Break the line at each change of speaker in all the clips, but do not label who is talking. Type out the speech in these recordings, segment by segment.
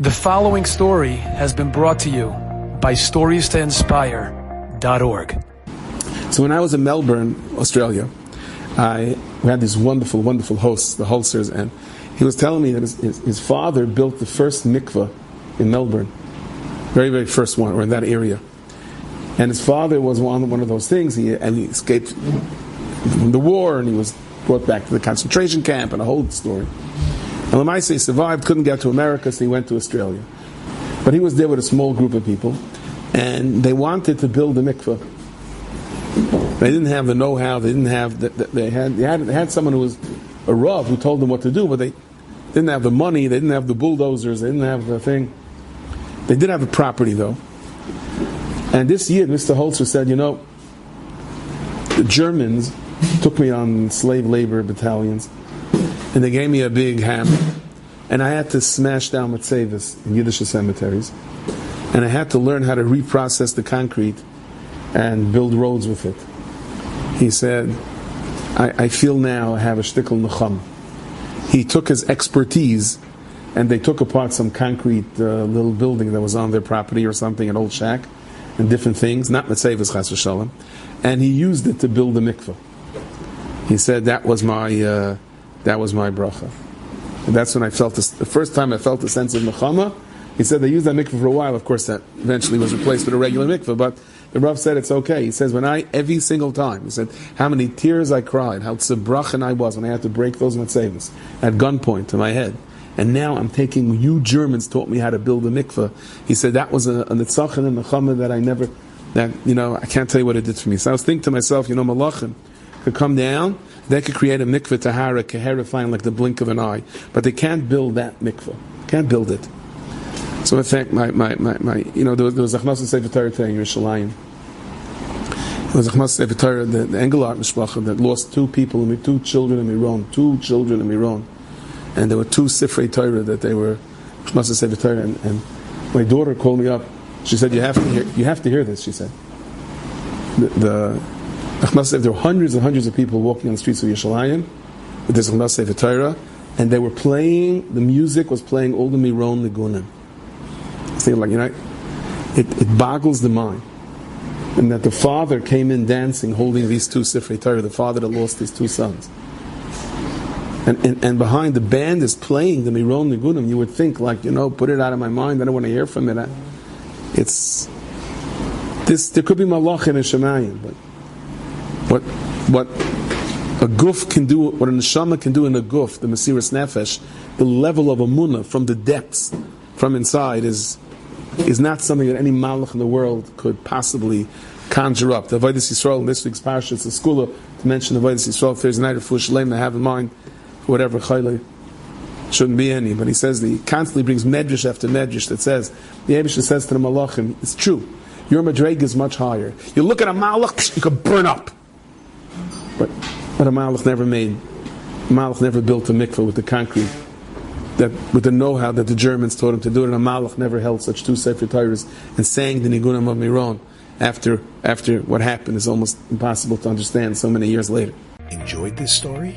The following story has been brought to you by StoriesToInspire.org.
So when I was in Melbourne, Australia, we had these wonderful, wonderful hosts, the Holsters, and he was telling me that his father built the first mikveh in Melbourne, very, very first one, or in that area. And his father was one of those things, he escaped from the war, and he was brought back to the concentration camp, and a whole story. And Lamaise survived, couldn't get to America, so he went to Australia. But he was there with a small group of people, and they wanted to build a mikveh. They didn't have the know-how. They didn't have. They had someone who was a Rav who told them what to do, but they didn't have the money. They didn't have the bulldozers. They didn't have the thing. They did have the property though. And this year, Mr. Holzer said, the Germans took me on slave labor battalions, and they gave me a big hammer, and I had to smash down Metzevis in Yiddish cemeteries, and I had to learn how to reprocess the concrete and build roads with it. He said, I feel now I have a shtickl necham. He took his expertise, and they took apart some concrete little building that was on their property or something, an old shack, and different things, not Metzevis chas v'shalom, and he used it to build a mikveh. He said that was my bracha. And that's when I felt this, the first time I felt a sense of nechama. He said they used that mikveh for a while. Of course, that eventually was replaced with a regular mikveh, but the Rav said it's okay. He says, every single time, he said, how many tears I cried, how tzebrachan I was when I had to break those mitzvahs at gunpoint to my head. And now I'm taking, you Germans taught me how to build a mikveh. He said, that was a nitzachon and nechama that I can't tell you what it did for me. So I was thinking to myself, malachim could come down, they could create a mikveh tahara, keherifying like the blink of an eye. But they can't build that mikveh. Can't build it. So in fact, there was a Achmas Sefer Torah in Yerushalayim. There was a Achmas Sefer Torah, the Engelart Mishpacha, that lost two children in Miron. And there were two Sifrei Torah that they were Achmas Sefer Torah. And my daughter called me up. She said, you have to hear this, she said. The Achmas Sefer, there were hundreds and hundreds of people walking on the streets of Yerushalayim with this Achmas Sefer Torah, and they were playing, the music was playing all the Miron Nigunim. It boggles the mind. And that the father came in dancing, holding these two Sifrei Torah, the father that lost his two sons. And behind the band is playing the Miron Nigunim. You would think, put it out of my mind, I don't want to hear from it. There could be malach in a shemayim, but what a guf can do, what a neshama can do in a guf, the Mesirat Nefesh, the level of amunah from the depths, from inside, is not something that any malach in the world could possibly conjure up. The Avodas Yisrael in this week's parsha, it's a skula to mention the Avodas Yisrael Thursday night, Fischel Schachter, I have in mind, whatever chayla, shouldn't be any, but he says that he constantly brings medrash after medrash that says, the Eibusha says to the malachim, it's true, your madrega is much higher. You look at a malach, you could burn up. But a malach never built a mikveh with the concrete, that with the know-how that the Germans taught him to do it, and a malach never held such two Sefer Torahs and sang the Nigunim of Miron after what happened is almost impossible to understand so many years later.
Enjoyed this story?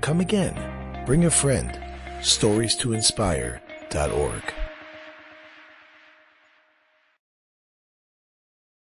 Come again. Bring a friend. StoriesToInspire.org